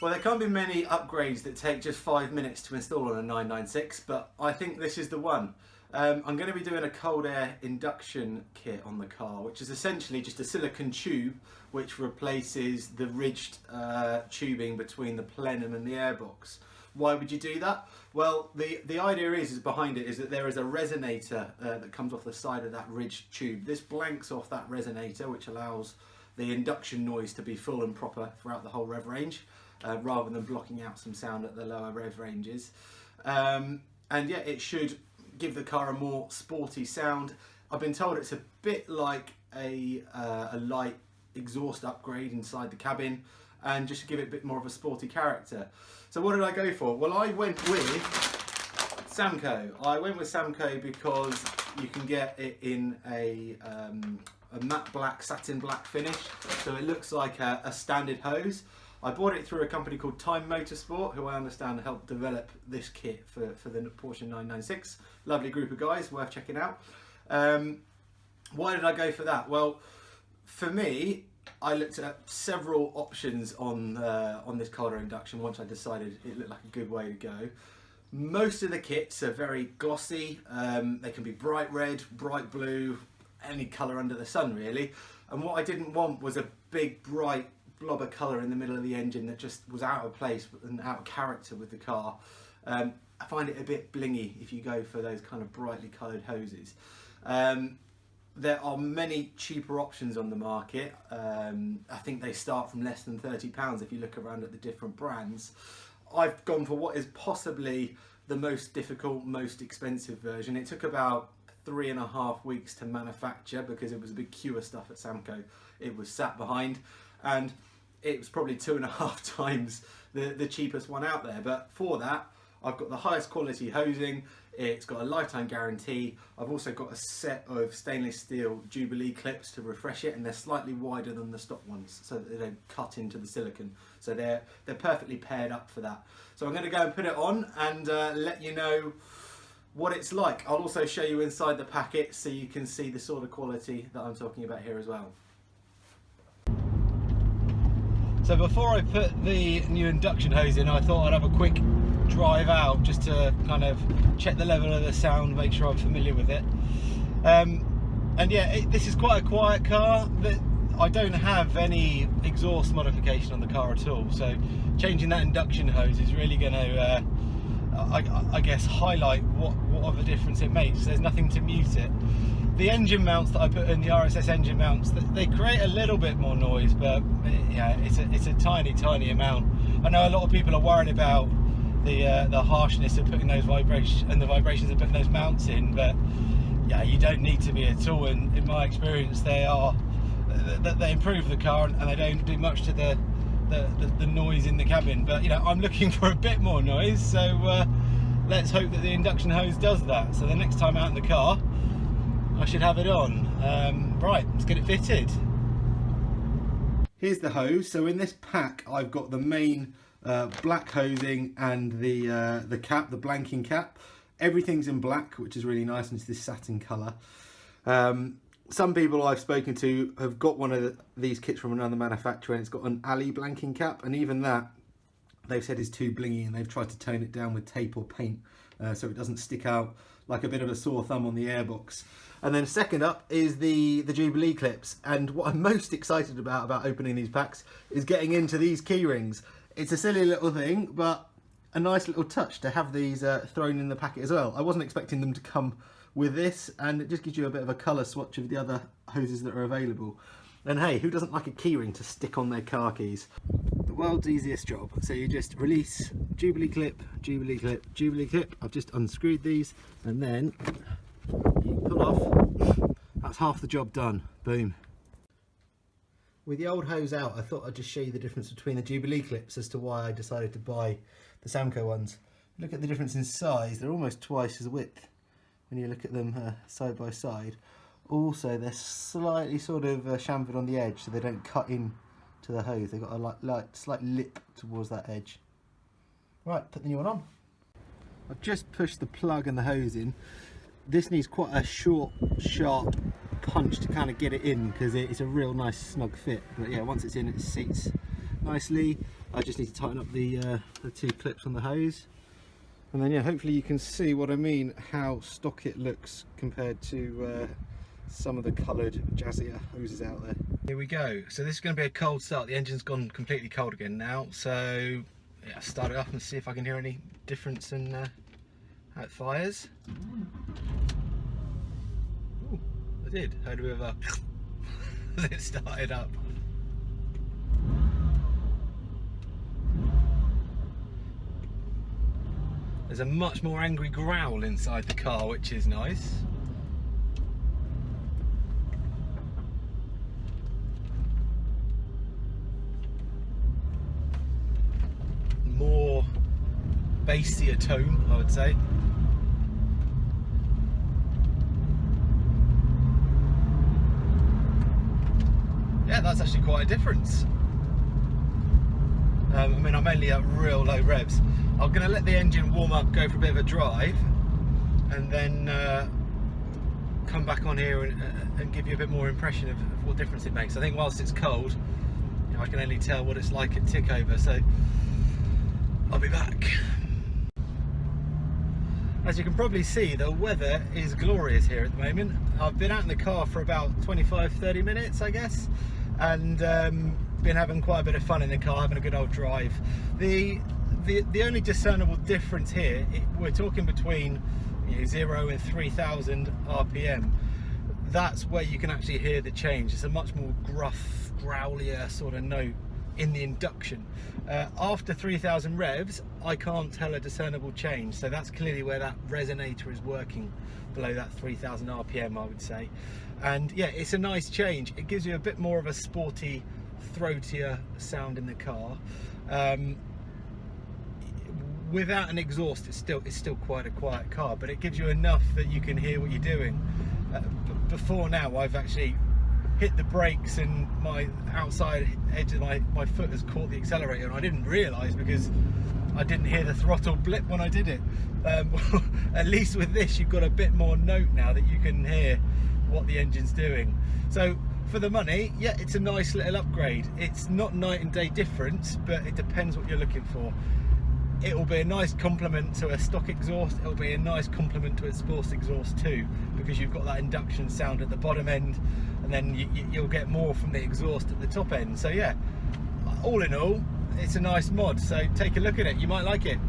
Well, there can't be many upgrades that take just 5 minutes to install on a 996, but I think this is the one. I'm going to be doing a cold air induction kit on the car, which is essentially just a silicone tube which replaces the ridged tubing between the plenum and the airbox. Why would you do that? Well, the idea is behind it is that there is a resonator that comes off the side of that ridged tube. This blanks off that resonator, which allows the induction noise to be full and proper throughout the whole rev range, rather than blocking out some sound at the lower rev ranges. And yeah, it should give the car a more sporty sound. I've been told it's a bit like a light exhaust upgrade inside the cabin, and just to give it a bit more of a sporty character. So what did I go for? Well, I went with Samco. I went with Samco because you can get it in a matte black, satin black finish, so it looks like a standard hose. I bought it through a company called Time Motorsport, who I understand helped develop this kit for the Porsche 996. Lovely group of guys, worth checking out. Why did I go for that? Well, for me, I looked at several options on this cold air induction once I decided it looked like a good way to go. Most of the kits are very glossy. They can be bright red, bright blue, any colour under the sun really. And what I didn't want was a big bright blob of colour in the middle of the engine that just was out of place and out of character with the car. I find it a bit blingy if you go for those kind of brightly coloured hoses. There are many cheaper options on the market. I think they start from less than £30 if you look around at the different brands. I've gone for what is possibly the most difficult, most expensive version. It took about 3.5 weeks to manufacture because it was a big queue of stuff at Samco it was sat behind, and it was probably 2.5 times the cheapest one out there. But for that, I've got the highest quality hosing, it's got a lifetime guarantee. I've also got a set of stainless steel Jubilee clips to refresh it, and they're slightly wider than the stock ones so that they don't cut into the silicone. So they're perfectly paired up for that. So I'm going to go and put it on and let you know what it's like. I'll also show you inside the packet so you can see the sort of quality that I'm talking about here as well. So before I put the new induction hose in, I thought I'd have a quick drive out just to kind of check the level of the sound, make sure I'm familiar with it. And yeah, this is quite a quiet car. I don't have any exhaust modification on the car at all, so changing that induction hose is really going to, I guess, highlight what of a difference it makes. There's nothing to mute it. The engine mounts that I put in, the RSS engine mounts, they create a little bit more noise, but yeah, it's a tiny amount. I know a lot of people are worried about the harshness of putting those vibrations and the vibrations of putting those mounts in, but yeah, you don't need to be at all. And in my experience, they improve the car and they don't do much to the noise in the cabin. But you know, I'm looking for a bit more noise, so let's hope that the induction hose does that. So the next time out in the car, I should have it on. Right, let's get it fitted. Here's the hose. So in this pack, I've got the main black hosing and the cap, the blanking cap. Everything's in black, which is really nice, and it's this satin colour. Some people I've spoken to have got one of these kits from another manufacturer, and it's got an alley blanking cap, and even that they've said is too blingy, and they've tried to tone it down with tape or paint so it doesn't stick out like a bit of a sore thumb on the airbox. And then second up is the Jubilee clips, and what I'm most excited about opening these packs is getting into these key rings. It's a silly little thing, but a nice little touch to have these thrown in the packet as well. I wasn't expecting them to come with this, and it just gives you a bit of a colour swatch of the other hoses that are available. And hey, who doesn't like a keyring to stick on their car keys? The world's easiest job. So you just release Jubilee clip, Jubilee clip, Jubilee clip. I've just unscrewed these, and then you pull off. That's half the job done. Boom. With the old hose out, I thought I'd just show you the difference between the Jubilee clips as to why I decided to buy the Samco ones. Look at the difference in size. They're almost twice as width when you look at them side by side. Also, they're slightly sort of chamfered on the edge, so they don't cut in to the hose. They've got a slight lip towards that edge. Right, put the new one on. I've just pushed the plug and the hose in. This needs quite a short, sharp punch to kind of get it in, because it's a real nice snug fit. But yeah, once it's in, it seats nicely. I just need to tighten up the 2 clips on the hose. And then yeah, hopefully you can see what I mean, how stock it looks compared to some of the coloured jazzier hoses out there. Here we go. So this is going to be a cold start. The engine's gone completely cold again now. So yeah, start it up and see if I can hear any difference in how it fires. Ooh, I did. Heard a bit of a as it started up. There's a much more angry growl inside the car, which is nice. More bassier tone, I would say. Yeah, that's actually quite a difference. I mean, I'm only at real low revs. I'm going to let the engine warm up, go for a bit of a drive, and then come back on here and give you a bit more impression of what difference it makes. I think whilst it's cold, you know, I can only tell what it's like at tick over, so I'll be back. As you can probably see, the weather is glorious here at the moment. I've been out in the car for about 25-30 minutes, I guess, and been having quite a bit of fun in the car, having a good old drive. The only discernible difference here, we're talking between 0 and 3,000 RPM. That's where you can actually hear the change. It's a much more gruff, growlier sort of note in the induction. After 3,000 revs, I can't tell a discernible change. So that's clearly where that resonator is working, below that 3,000 RPM, I would say. And yeah, it's a nice change. It gives you a bit more of a sporty, throatier sound in the car. Without an exhaust, it's still quite a quiet car, but it gives you enough that you can hear what you're doing. Before now, I've actually hit the brakes and my outside edge of my foot has caught the accelerator, and I didn't realise because I didn't hear the throttle blip when I did it. At least with this, you've got a bit more note now that you can hear what the engine's doing. So for the money, yeah, it's a nice little upgrade. It's not night and day difference, but it depends what you're looking for. It will be a nice complement to a stock exhaust. It will be a nice complement to a sports exhaust too, because you've got that induction sound at the bottom end, and then you'll get more from the exhaust at the top end. So yeah, all in all, it's a nice mod. So take a look at it. You might like it.